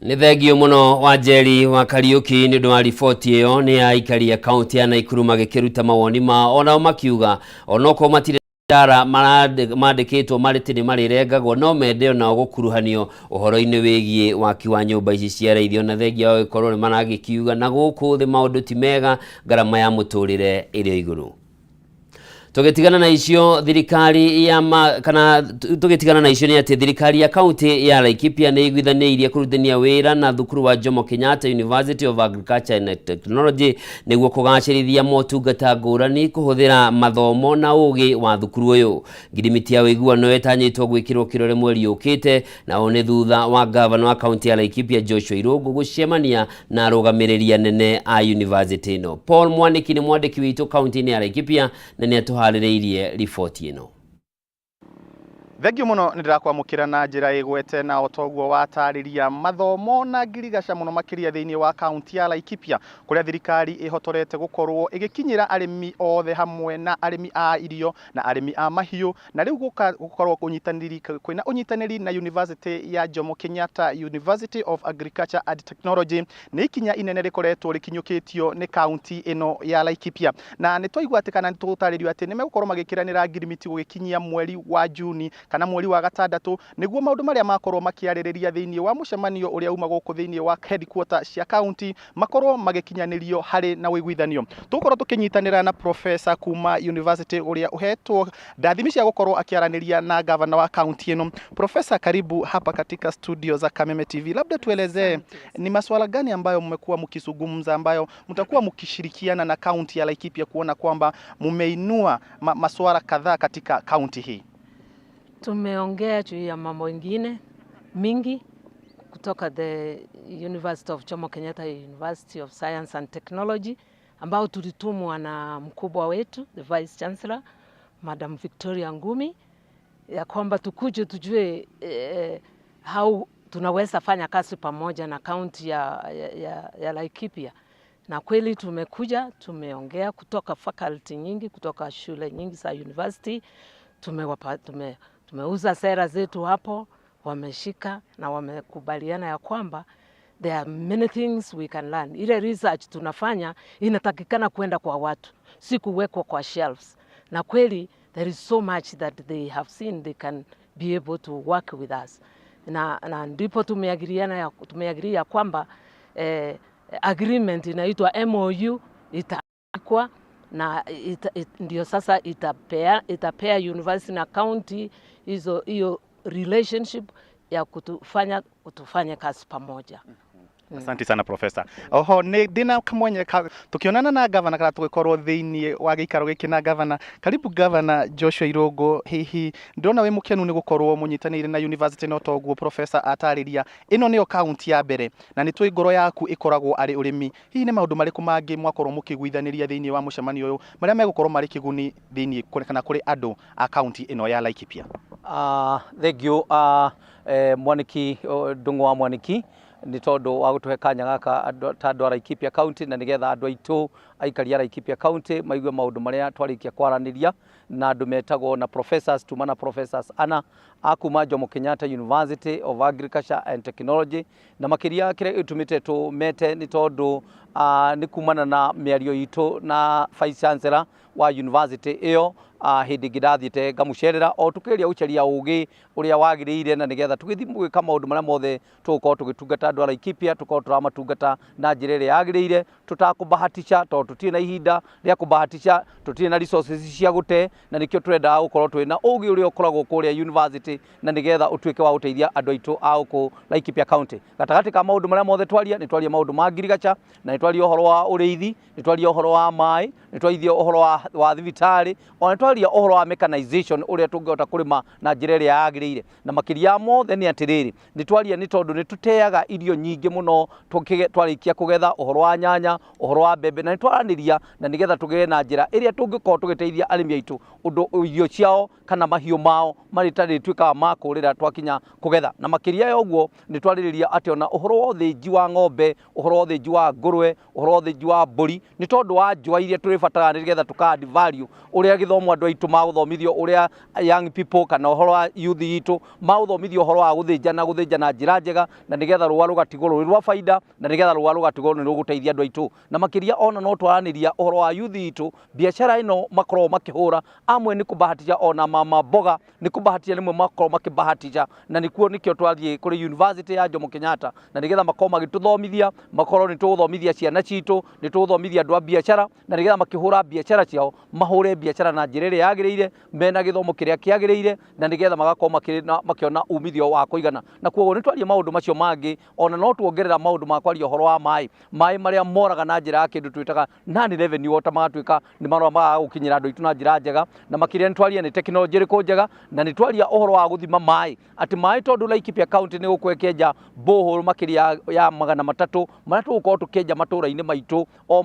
S4: Nĩ thengio mũno Wanjeri wa Kariuki nĩ ũndũ wa riboti ĩyo nĩ aikari a kaunti ya Naikuru magĩkĩruta mawoni mao onao makiuga onokorwo matirĩ ndara mandĩkĩtwo marĩtĩ nĩ marĩrengagwo no mende onao gũkuruhanio ũhoro-inĩ wĩgiĩ waki wa nyũmba ici cia raithi ona thengia wa gĩkorwo nĩ maragĩkiuga na gũkũ thĩ maũndũ ti mega ngarama ya mũtũrĩre ĩrĩ igũrũ. Tugetigana na icio thirikari ya tugetigana na icio ni ati thirikari ya kaunti ya Laikipia ni igwithaniirie kurutania wira na thukuru wa Jomo Kenyatta University of Agriculture and Technology niguo kugacirithia motungata ngũrani kuhuthira mathomo na ugi wa thukuru uyu. Ngirimiti ya wiguano wetanyitwo gwikirwo kirore mweri ukite na one thutha wa governor wa kaunti ya Laikipia Joshua Irungu gucemania na arũgamĩrĩri nene a university no. Paul Mwaniki ni mwandiki witu kaunti ya Laikipia na ni atuharĩrĩirie riboti ĩno.
S22: Thengio muno nindirakwamukira na njira igwete na otoguo watariria mathomo na ngirigaca muno makiria thiini wa kaunti ya Laikipia kuria thirikari ihotorete gukorwo igikinyira arimi othe hamwe na arimi a irio na arimi a mahiu na riu gukorwo kunyitaniri kwina unyitaniri na University ya Jomo Kenyatta University of Agriculture and Technology ni ikinya inene rikoretwo rikinyukitio ni kaunti ino ya Laikipia na nitwaigua ati kana nitutaririo ati nimegukorwo magikiranira ngirimiti gugikinyia mweri wa Juni kana mweri wa gatandatu niguo maundu maria makorwo makiaririria thiini wa mucemanio uria uma guku thiini wa headquarter cia county makorwo magikinyanirio hari na wiguithanio. Tukorwo tukinyitanira na professor kuma university uria uhetwo ndathimi cia gukorwo akiaraniria na governor wa county ino. Professor, karibu hapa katika studio za Kameme TV. Labda tuelezee ni masuala gani ambayo mmekuwa mkizungumza ambayo mtakuwa mkishirikiana na county ya Laikipia kuona kwamba mumeinua masuala kadhaa katika county hii?
S23: Tumeongea juu ya mambo mengine mingi kutoka the University of Jomo Kenyatta University of Science and Technology ambao tulitumwa na mkubwa wetu the Vice Chancellor Madam Victoria Ngumi ya kwamba tukuje tujue how tunaweza fanya kazi pamoja na county ya Laikipia. Na kweli tumekuja, tumeongea kutoka faculty nyingi, kutoka shule nyingi za university, tumeuza sera zetu hapo, wameshika na wamekubaliana ya kwamba there are many things we can learn. Ile research tunafanya inatakikana kwenda kwa watu, si kuwekwa kwa shelves. Na kweli there is so much that they have seen they can be able to work with us. Na ndipo tumeagiria kwamba agreement inaitwa MOU itakuwa na ndio sasa itapea university na county hiyo relationship ya kutufanya kazi pamoja.
S22: Asante sana professor. Oho ni dina kamwenye tukionana na governor kana tugikorwo thiini wa gikaro giki na governor. Karibu governor Joshua Irogo, hihi ndona we mukenu ni gukorwo munyitanire na university no toguo professor atariria ino niyo county ya mbere na ni twi ngoro yaku ikoragwo ari urimi. Hihi ni maundu mariku mangi mwakorwo mukiguithaniria thiini wa mucemanio uyu maria megukorwo mari kiguni thiini kana kuri andu a county ino ya Laikipia?
S2: Thank you mwaniki Ndungu wa mwaniki ni tondu wa gutuhe kanya gaka ta andu a Laikipia county na nigetha andu aitu aikari a Laikipia county maigue maundu maria twarikia kwaraniria na andu metagwo na professors tumana professors ana akuma Jomo Kenyatta University of Agriculture and Technology na makiria kire itumite tu mete ni tondu ni kumana na miario itu na vice chancellor wa university iyo hindi ngirathiite ngamucerera o tukiria uceria ugi uria wagiriire na nigetha tugithi gwika maundu maria mothe tugukorwo tugitungata andu a Laikipia tukorwo turamatungata na njira iria yagiriire tutakubahatisha tondu tutirĩ na ihinda ria kubahatisha tutirĩ na resources cia gute na nikio turenda gukorwo twina ugi uria ukoragwo kuria university na nigetha utuike wa guteithia andu aitu a uku Laikipia county gatagati ka maundu maria mothe twaria ni twaria maundu ma ngirigacha na ni twaria uhoro wa uriithi ni twaria uhoro wa mai ni twaria uhoro wa thibitari ona twaria uhoro wa mechanization uria tungihota kurima na njira iria yagiriire na makiria mothe ni atiriri ni twaria ni tondu ni tuteaga irio nyingi muno twarikia kugetha uhoro wa nyanya uhoro wa mbembe na ni twaraniria na nigetha tugire na njira iria tungikorwo tugiteithia arimi aitu undu irio ciao kana mahiu mao maritari twika ma kurira twakinya kugetha na makiria ya uguo ni twaririria ati ona uhoro wa uthinji wa ng'ombe uhoro wa uthinji wa ngurwe uhoro wa uthinji wa mburi ni tondu wa njua iria turibatara nigetha tuka add value uria githomo andu aitu ma guthomithio uria young people kana uhoro wa youth itu ma guthomithio uhoro wa guthinja na njira njega na nigetha ruwa rugatigwo rwa faida na nigetha ruwa rugatigwo ni ruguteithia andu aitu na makiria ona no twaraniria uhoro wa youth itu biashara ino makorwo makihura amwe ni kubahatisha ona mama boga ni kubahatisha nimwe makorwo makibahatisha na nikuo nikio twathie kuri university ya Jomo Kenyatta na nigetha makorwo magituthomithia makorwo ni tuthomithia ciana citu ni tuthomithia andu a biashara na nigetha makihura biashara ciao mahure biashara na njira iria yagiriire mena githomo kiria kiagiriire na nigetha magakorwo makiona umithio wa kuigana na kuoguo ni twaria maundu macio mangi ona no tuongerera maundu ma kwaria uhoro wa mai maria moraga na njira ya kindu twitaga non revenue water magatuika ni marwa ma gukinyira andu itu na njira njega na makiria ni twaria ni technology riku njega na ni twaria uhoro wa guthima mai ati mai tondu Laikipia county ni gukwekenja borehole makiria ya 300 maria tugukorwo tukenja matura-ini maitu o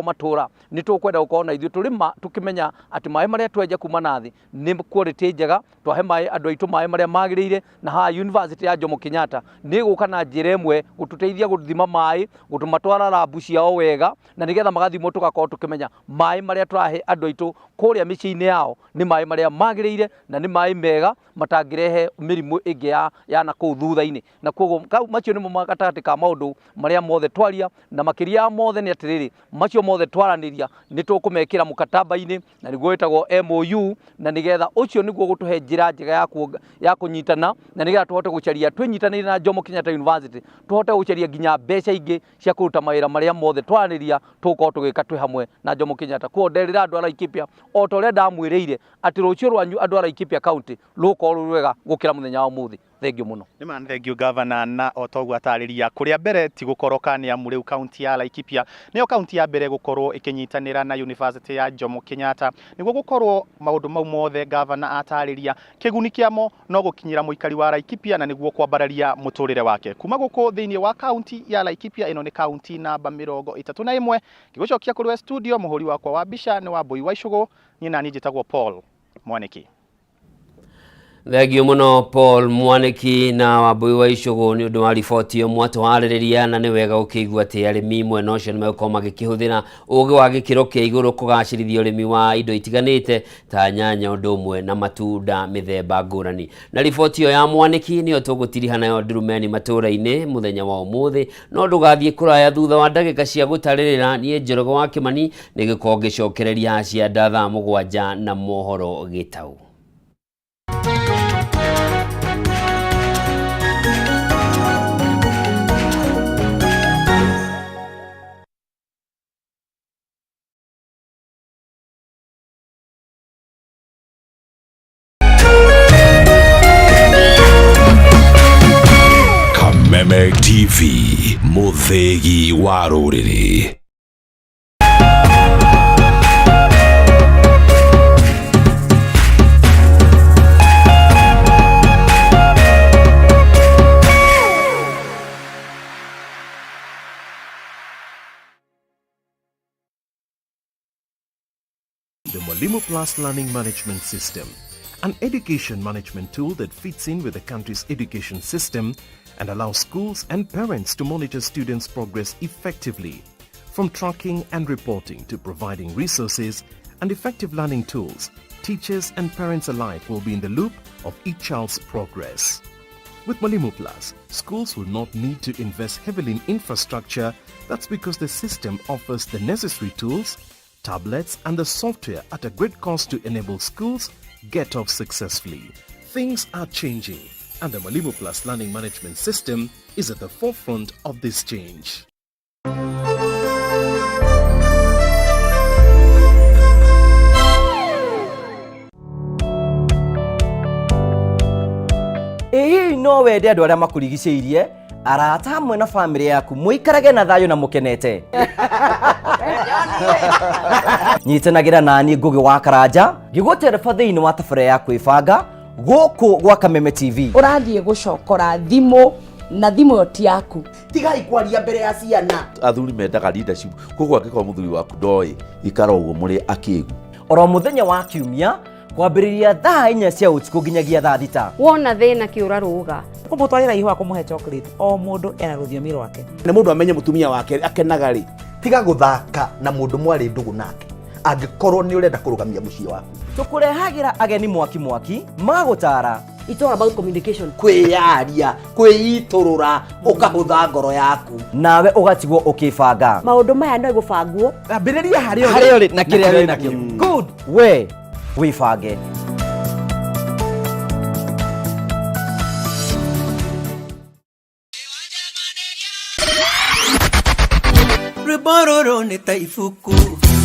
S2: matura ni tukwenda gukorwo na ithuĩ turima tukimenya ati mai maria twenja kuma nathi ni quality njega twahe mai andu aitu mai maria magiriire na ha university ya Jomo Kenyatta ni guka na njira imwe gututeithia guthima mai gutumatwara labu ciao wega na nigetha magathimwo tugakorwo tukimenya mai maria turahe andu aitu kuria micii-ini yao ni mai maria magiriire na ni mai mega matangirehe mirimu ingi ya na kuu thutha-ini na koguo macio nimo magatagati ka maundu maria mothe twaria na makiria mothe ni atiriri macio mothe twaraniria ni tukumekira mukataba-ini na niguo witagwo MOU na nigetha ucio niguo gutuhe njira njega ya kunyitana na nigetha tuhote gucaria twinyitanire na Jomo Kenyatta University tuhote gucaria nginya mbeca ingi cia kuruta mawira maria mothe twaraniria tukorwo tugika twi hamwe na Jomo Kenyatta kuo nderira andu a Laikipia o ta uria ndamwiriire ati rucio rwanyu andu a Laikipia county rukorwo rwega gukira muthenya wa muthi. Thank you muno.
S22: Nima thank you governor na otogu atariria kuria mbere ti gukorwo kania muriu county ya Laikipia niyo county ya mbere gukorwo ikinyitanira na university ya Jomo Kenyatta niguo gukorwo maundu mau mothe governor atariria kiguni kiamo no gukinyira muikari wa Laikipia na niguo kwambararia muturire wake kuma guko thiini wa county ya Laikipia ino ni county namba 31 gigucokia kuri studio muhuri wakwa wa bisha ni wa Boy Waishugo nyina ni jitagwo Paul Mwaniki.
S4: Thegio muno Paul Mwaniki na Wambui wa Icugu ni undu wa riboti yo mwatwaririria na ni wega ukigua ati arimi mwena ucio ni megũkorwo magĩkĩhũthĩra ũgĩ wa gĩkĩro kĩa igũrũ kũgacĩrithia ũrĩmi wa indo itiganĩte ta nyanya ũndũ ũmwe na matunda mĩthemba ngũrani. Na riboti yo ya Mwaniki nĩyo tũgũtiriha nayo ndurumeni matũra-inĩ mũthenya wa ũmũthĩ, no ndũgathiĩ kũraya thutha wa ndagĩka cia gũtarĩrĩra niĩ Njoroge wa Kĩmani nĩgĩkorwo ngĩcokereria cianda thaa 7 na Mohoro Gitau.
S14: Kameme.
S3: Kameme TV, muthegi wa ruriri.
S5: The Mwalimu Plus Learning Management System, an education management tool that fits in with the country's education system and allows schools and parents to monitor students' progress effectively. From tracking and reporting to providing resources and effective learning tools, teachers and parents alike will be in the loop of each child's progress. With Mwalimu Plus, schools will not need to invest heavily in infrastructure. That's because the system offers the necessary tools, tablets and the software at a great cost to enable schools get off successfully. Things are changing and the Mwalimu Plus Learning Management System is at the forefront of this change.
S6: No wende andu aria makurigicĩirie arata hamwe na family yaku muikarage na thayo na mukenete nyitanagira nani ngugi wa karanja gigutereba thiini wa tabara ya kwibanga guku gwa Kameme TV
S24: urathie gucokora thimu na thimu yo ti yaku
S25: tigai kwaria mbere ya ciana athuri mendaga leadership koguo angĩkorwo muthuri waku ndoi ikara ũguo mũrĩ akĩgu
S6: oro muthenya wa kiumia kwambĩrĩria thaa 4 cia ũtukũ nginyagia thaa 6
S24: wona thĩna kĩũra rũga
S26: kumutwarira ihu akumuhe chocolate o mundu ena rũthiomi rwake
S25: nĩ mundu amenye mutumia wake akenaga rĩ tiga guthaka na mundu mwari ndugu nake angĩkorwo nĩ ũrenda kũrũgamia mũciĩ waku
S6: tukurehagira ageni mwaki magutara.
S24: It's all about communication.
S25: Kwiyaria, kwiiturura, ukahutha ngoro yaku.
S6: Nawe ugatigwo ukibanga.
S24: Maundu maya no igubangwo.
S25: Ambiriria
S6: hario na kiria nakio. Good. We wibange.
S27: Rĩbororo nĩ ta ibuku,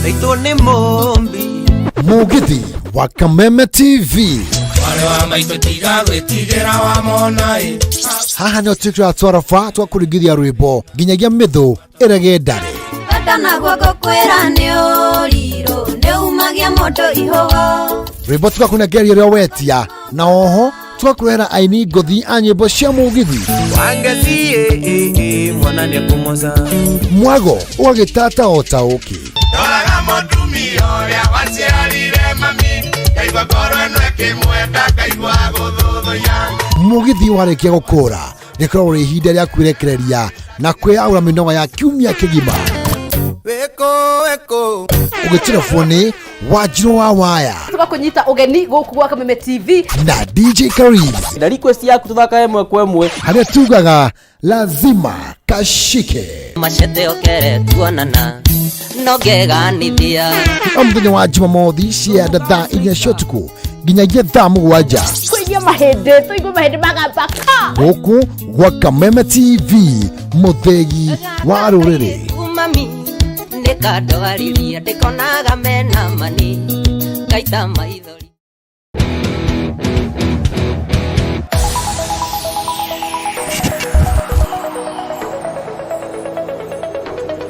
S27: rĩtwo nĩ mũmbi.
S15: Mugithi wa Kameme TV.
S27: Wale wa maitũ tiga gwĩtigĩra wa monai.
S15: Haha nĩ tũtwa twarafa twakurigithia rwĩmbo nginyagia mĩthũ ĩrege ndare.
S28: Bata na guoko kwĩra nĩ ũrirũ nĩ umagia moto ihogo.
S15: Rwĩmbo twakunegeria rĩa wetia na oho twakurera aini ngothi a nyĩmbo cia mugithi.
S27: Wangazie mwana nĩ kũmoza.
S15: Mwago ũgagĩtata o ta ũkĩ.
S27: Doraga mũtumia ũrĩa waciarire mami kaigua ngoro ĩno ĩkĩmwenda kaigua gũthũthũia.
S15: Mugithi warĩkia gũkũra rĩkoragwo rĩ ihinda rĩa kwĩrekereria na kwĩaũra mĩnoga ya kiumia kĩgima.
S27: Weko
S15: ũgĩtirabwo nĩ Wanjirũ wa waya
S24: tugakunyita ũgeni gũkũ gwa Kameme TV
S15: na DJ Karim
S6: na request yaku tuthaka ĩmwe kwa ĩmwe
S15: harĩa tugaga lazima kashike
S28: Machete okere tuonana nogeganithia
S15: mũthenya wa Jumamothi cianda thaa 4 cia ũtukũ nginyagia thaa 7
S24: kũigia mahĩndĩ tũigue mahĩndĩ magambaka
S15: gũkũ gwa Kameme TV mũthegi wa rũrĩrĩ
S28: mami nĩkandwaririe ndĩkonaga mena mani ngaita maithori.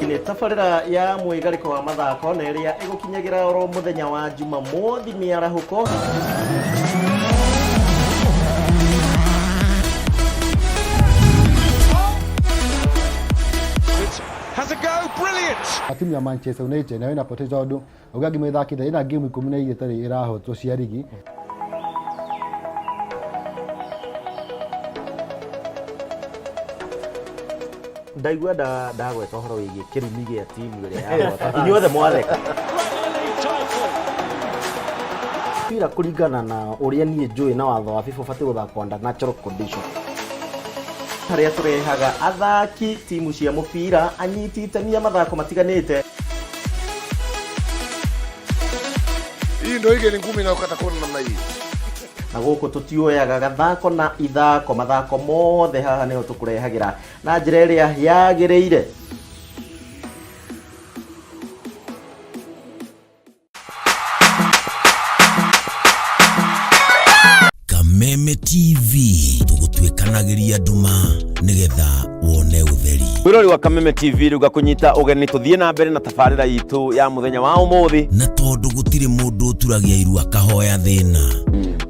S6: Nĩ tabarĩra ya mwĩgarĩko wa mathako na ĩrĩa ĩgũkinyagira oro mũthenya wa Jumamothi mĩarahũko.
S29: Has a go, brilliant.
S30: Timu ya Manchester United nayo inapoteza ũndũ ũgagi methakĩte ina game 12 itarĩ irahotwo cia ligi.
S6: Ndaigua ndagweta ũhoro wĩgiĩ kĩrumi gĩa timu ĩrĩa yahota. Inyuothe mwatheka. Pira kũringana na ũrĩa niĩ njũĩ na watho wa FIFA ũbatiĩ gũthakwo under natural condition. Harĩa tũrehaga athaki timu cia mũbira anyiti itemi ya mathako matiganĩte.
S29: Hii ndio igeni ngumi na ukata kona namna hii.
S6: Na gũkũ tũtioyaga gathako na ithako mathako mothe haha nĩho tũkũrehagira na njĩra ĩrĩa yagĩrĩire.
S3: Kameme TV tũgũtuĩka ũkanageria nduma nĩgetha wone ũtheri.
S1: Mwĩrori wa Kameme TV ruga kunyita ugeni tuthie na mbere na tabarĩra itu ya muthenya wa umuthi.
S3: Na tondu gutire mundu uturagia iru akahoya thina.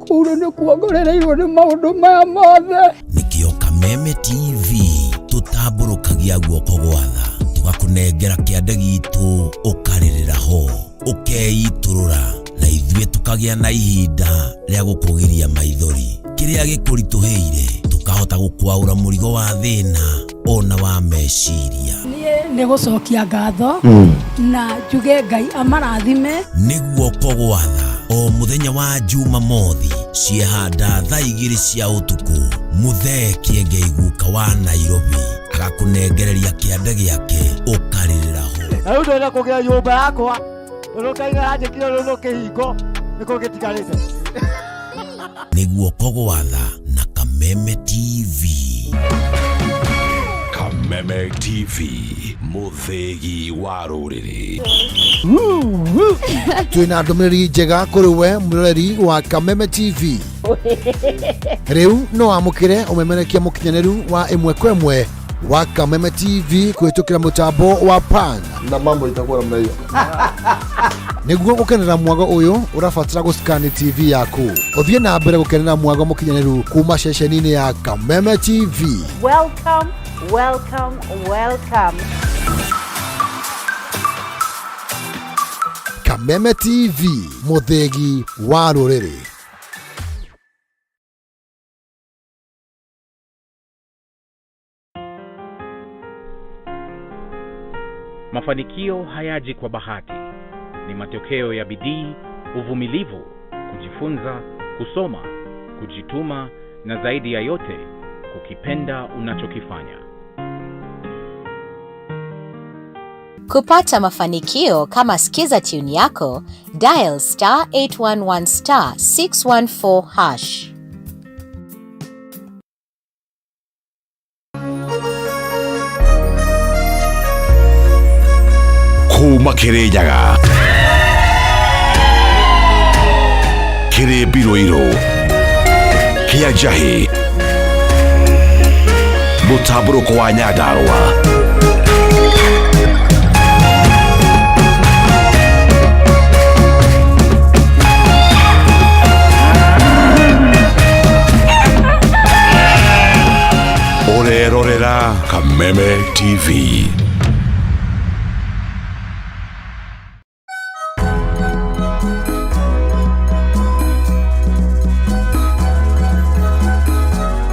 S7: Kuru ni kuongorereirwo ni maundu maya mothe.
S3: Nikio Kameme TV tutamburukagia guoko gwatha tugakunengera kiande gitu ukaririra ho ukeiturura na ithuĩ tukagia na ihinda rĩa gukugiria maithori kiria gikurituheire tukahota gukwaura murigo wa thina ona wa meciria.
S7: Nĩ gucokia ngatho na njuge Ngai amarathime
S3: nĩguo kogwatha o muthenya wa Jumamothi ciehanda thaa 2 cia utuku Muthee Kiengei guka wa Nairobi agakunengereria kiande giake ukaririra ho.
S7: Na ndona kugia nyumba yakwa urukaiga aje kilo no kihingo niko gitigarite
S3: nĩguo kogwatha na Kameme TV. Kameme TV, muthegi wa rũrĩrĩ.
S15: Twina ndũmĩrĩri njega kũrĩ we mũroreri wa Kameme TV. Rĩu no amũkĩre ũmemerekia mũkinyanĩru wa ĩmwe kwa ĩmwe wa Kameme TV kũhĩtũkĩra mũtambo wa PAN.
S29: Na mambo itakuwa namna hiyo.
S15: Nĩguo gũkenera mwago ũyũ ũrabatara gũscan TV yaku. Ũthiĩ na mbere gũkenera mwago mũkinyanĩru kuma ceceni-inĩ ya Kameme TV.
S8: Welcome, welcome, welcome.
S15: Kameme TV, muthegi wa rũrĩrĩ.
S9: Mafanikio hayaji kwa bahati. Ni matokeo ya bidii, uvumilivu, kujifunza, kusoma, kujituma na zaidi ya yote kukipenda unachokifanya.
S10: Kupata mafanikio kama skiza tune yako, dial *811 *614#.
S3: Kuma Kirinyaga, Kiribiruiru, Kianjahi, Mutamburuko wa Nyandarua, Urerorera Kameme TV.